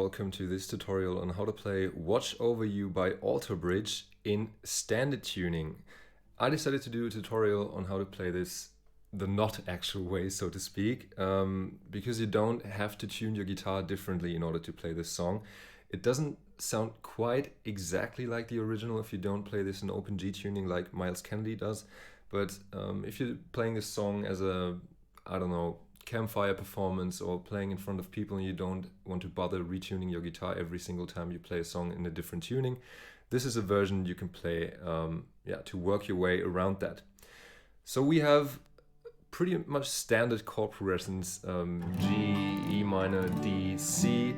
welcome to this tutorial on how to play Watch Over You by Alter Bridge in standard tuning. I decided to do a tutorial on how to play this the not actual way, so to speak, because you don't have to tune your guitar differently in order to play this song. It doesn't sound quite exactly like the original if you don't play this in open G tuning like Myles Kennedy does, but if you're playing this song as a, I don't know, Campfire performance or playing in front of people and you don't want to bother retuning your guitar every single time you play a song in a different tuning, this is a version you can play to work your way around that. So we have pretty much standard chord progressions, G, E minor, D, C,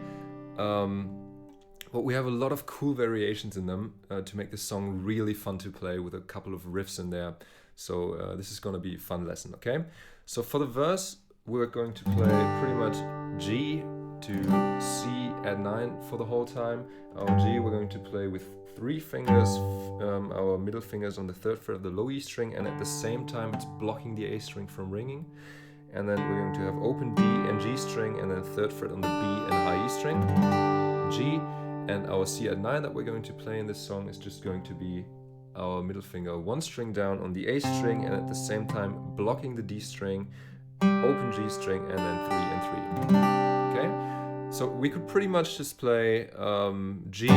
but we have a lot of cool variations in them to make this song really fun to play with a couple of riffs in there. So this is going to be a fun lesson, okay? So for the verse, we're going to play pretty much G to C at 9 for the whole time. Our G we're going to play with 3 fingers, our middle fingers on the 3rd fret of the low E string, and at the same time it's blocking the A string from ringing. And then we're going to have open D and G string, and then 3rd fret on the B and high E string, G, and our C at 9 that we're going to play in this song is just going to be our middle finger 1 string down on the A string, and at the same time blocking the D string, open G string, and then 3 and 3. Okay, so we could pretty much just play G,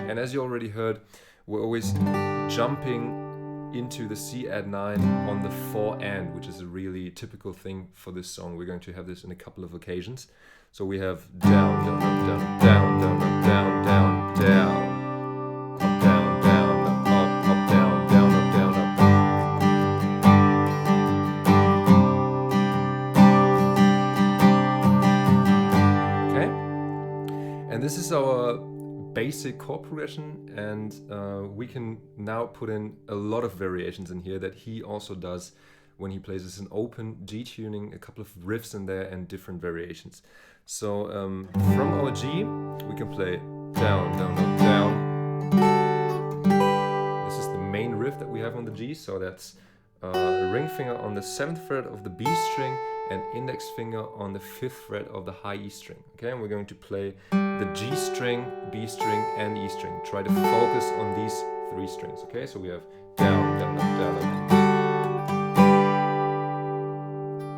and as you already heard, we're always jumping into the C add 9 on the 4 and, which is a really typical thing for this song. We're going to have this in a couple of occasions. So we have down, down, up, down, down, down, up, down, down, down, up, down, down, up, down, down, up, down, up. Okay? And this is our basic chord progression, and we can now put in a lot of variations in here that he also does when he plays this in open G tuning, a couple of riffs in there and different variations. So from our G we can play down, down, up, down. This is the main riff that we have on the G, so that's a ring finger on the 7th fret of the B string and index finger on the 5th fret of the high E string. Okay, and we're going to play the G string, B string, and E string. Try to focus on these 3 strings. Okay, so we have down, down, up, down, up.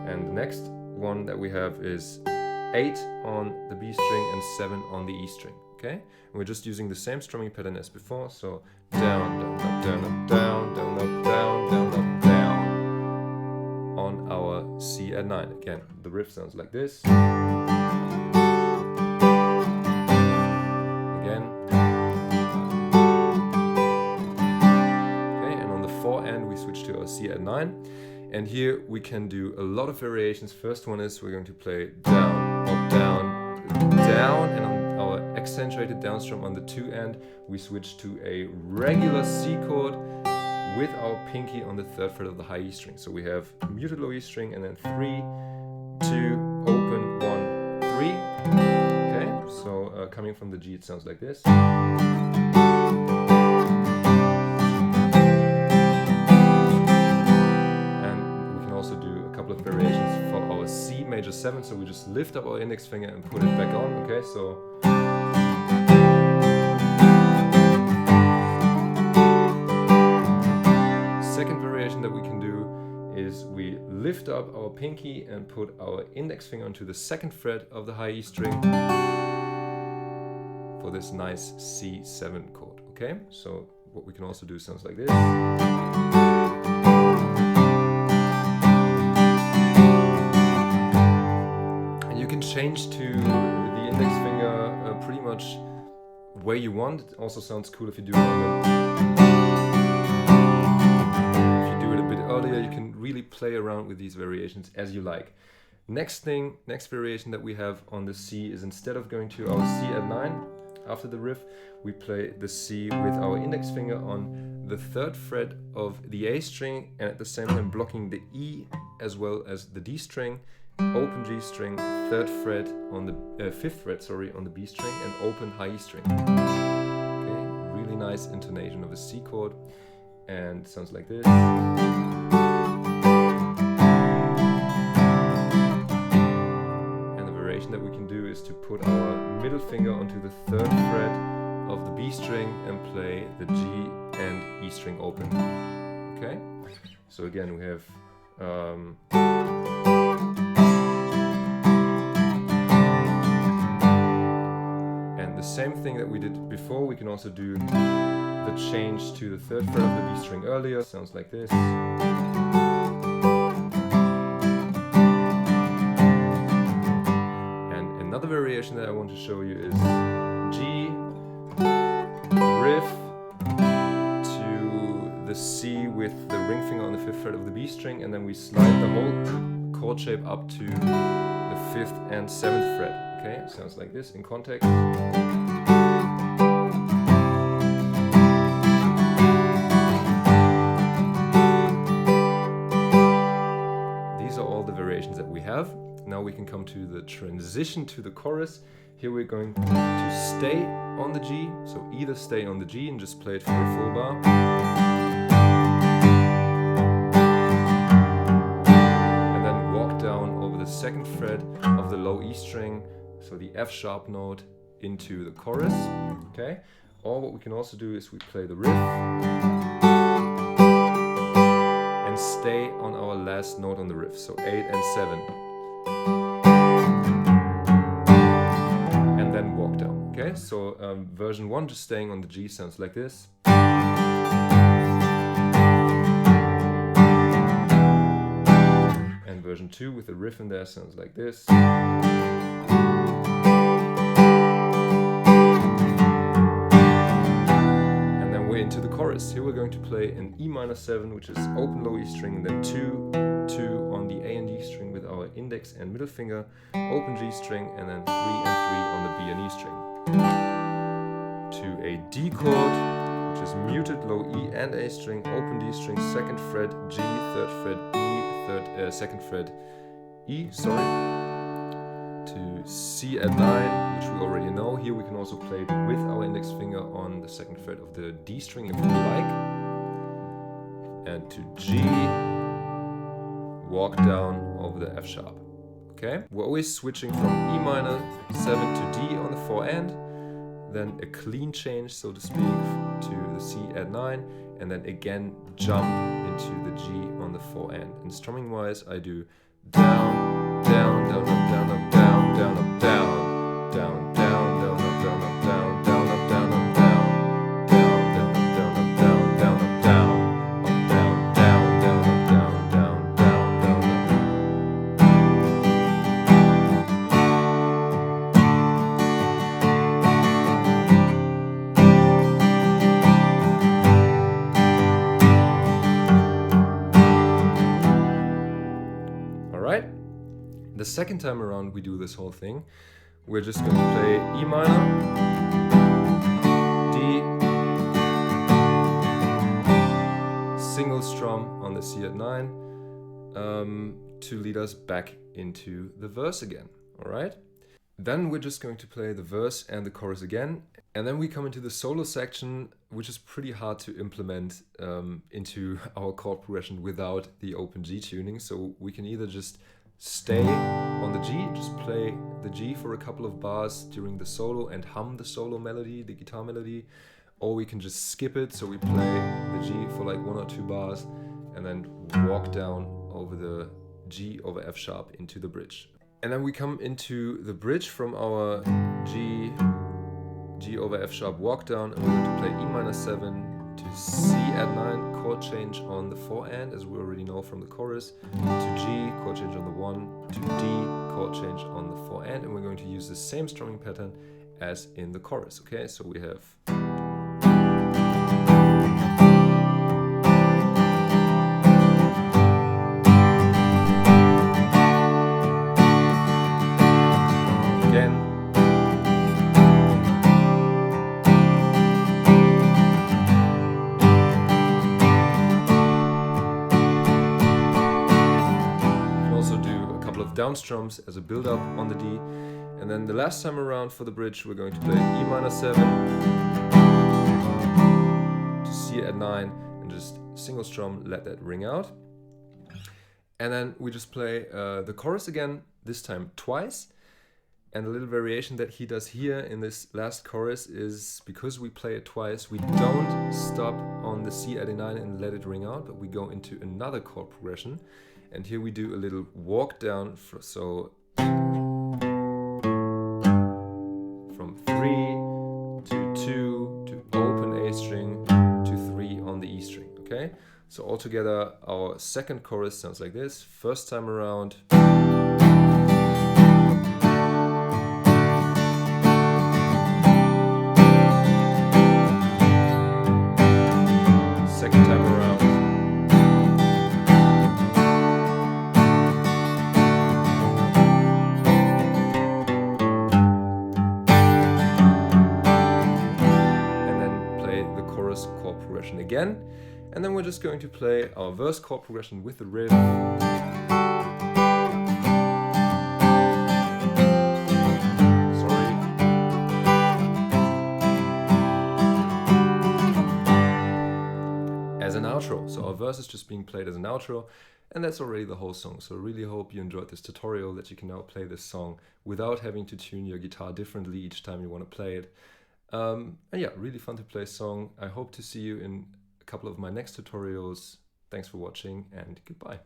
And the next one that we have is 8 on the B string and 7 on the E string. Okay, and we're just using the same strumming pattern as before. So down, down, up, down, up, down, down, up, down, down, up, down on our C at 9. Again, the riff sounds like this. Again. Okay, and on the 4 and we switch to our C at 9. And here we can do a lot of variations. First one is we're going to play down, up, down, down, and on our accentuated down strum on the 2 and we switch to a regular C chord with our pinky on the 3rd fret of the high E string. So we have muted low E string and then 3, 2, open, 1, 3. Okay, so coming from the G it sounds like this. Variations for our C major 7, so we just lift up our index finger and put it back on. Okay, so second variation that we can do is we lift up our pinky and put our index finger onto the 2nd fret of the high E string for this nice C7 chord. Okay, so what we can also do sounds like this. Change to the index finger pretty much where you want. It also sounds cool if you do it a bit earlier. You can really play around with these variations as you like. Next variation that we have on the C is instead of going to our C at 9 after the riff, we play the C with our index finger on the 3rd fret of the A string and at the same time blocking the E as well as the D string, open G string, 3rd fret on the 5th fret, sorry, on the B string, and open high E string. Okay, really really nice intonation of a C chord, and it sounds like this. That we can do is to put our middle finger onto the 3rd fret of the B string and play the G and E string open. Okay, so again we have and the same thing that we did before, we can also do the change to the 3rd fret of the B string earlier. Sounds like this. Another variation that I want to show you is G, riff to the C with the ring finger on the 5th fret of the B string, and then we slide the whole chord shape up to the 5th and 7th fret. Okay, sounds like this in context. These are all the variations that we have. Now we can come to the transition to the chorus. Here we're going to stay on the G, so either stay on the G and just play it for a full bar, and then walk down over the 2nd fret of the low E string, so the F sharp note, into the chorus. Okay, or what we can also do is we play the riff and stay on our last note on the riff, so 8 and 7. And then walk down. Okay, so version 1, just staying on the G, sounds like this. And version 2 with the riff in there sounds like this. And then we're into the chorus. Here we're going to play an E minor 7, which is open low E string, and then 2, 2 on the A and D string with our index and middle finger, open G string, and then 3 and 3 on the B and E string. To a D chord, which is muted low E and A string, open D string, 2nd fret, G, 3rd fret, E, 2nd fret, E, to C at 9, which we already know. Here we can also play it with our index finger on the 2nd fret of the D string if we like. And to G, walk down over the F sharp. Okay, we're always switching from E minor 7 to D on the 4 end, then a clean change, so to speak, to the C at 9, and then again jump into the G on the 4 end. And strumming wise, I do down, down, down, up, down, up, down, down, up, down, down, down, down, up, down, up, down, down, up, down, up, down, down, down, up, down, up, down, down, up, down, up, down, down, down, up, down, down, down, down, up. The second time around we do this whole thing, we're just going to play E minor, D, single strum on the C at 9 to lead us back into the verse again. Alright? Then we're just going to play the verse and the chorus again, and then we come into the solo section, which is pretty hard to implement into our chord progression without the open G tuning. So we can either just stay on the G, just play the G for a couple of bars during the solo and hum the solo melody, the guitar melody, or we can just skip it, so we play the G for like 1 or 2 bars and then walk down over the G over F sharp into the bridge. And then we come into the bridge from our G over F sharp walk down, and we're going to play E minor 7 to C at 9, chord change on the 4 end, as we already know from the chorus, to G, chord change on the 1, to D, chord change on the 4 end, and we're going to use the same strumming pattern as in the chorus. Okay, so we have again, down strums as a build-up on the D, and then the last time around for the bridge we're going to play E minor 7 to C at 9 and just single strum, let that ring out. And then we just play the chorus again, this time twice. And a little variation that he does here in this last chorus is, because we play it twice, we don't stop on the C at 9 and let it ring out, but we go into another chord progression. And here we do a little walk down, so from 3 to 2 to open A string to 3 on the E string, okay? So altogether our second chorus sounds like this. First time around. Second time around. And then play the chorus chord progression again. And then we're just going to play our verse chord progression with the riff. As an outro. So our verse is just being played as an outro, and that's already the whole song. So I really hope you enjoyed this tutorial, that you can now play this song without having to tune your guitar differently each time you want to play it. And yeah, really fun to play a song. I hope to see you in a couple of my next tutorials. Thanks for watching and goodbye.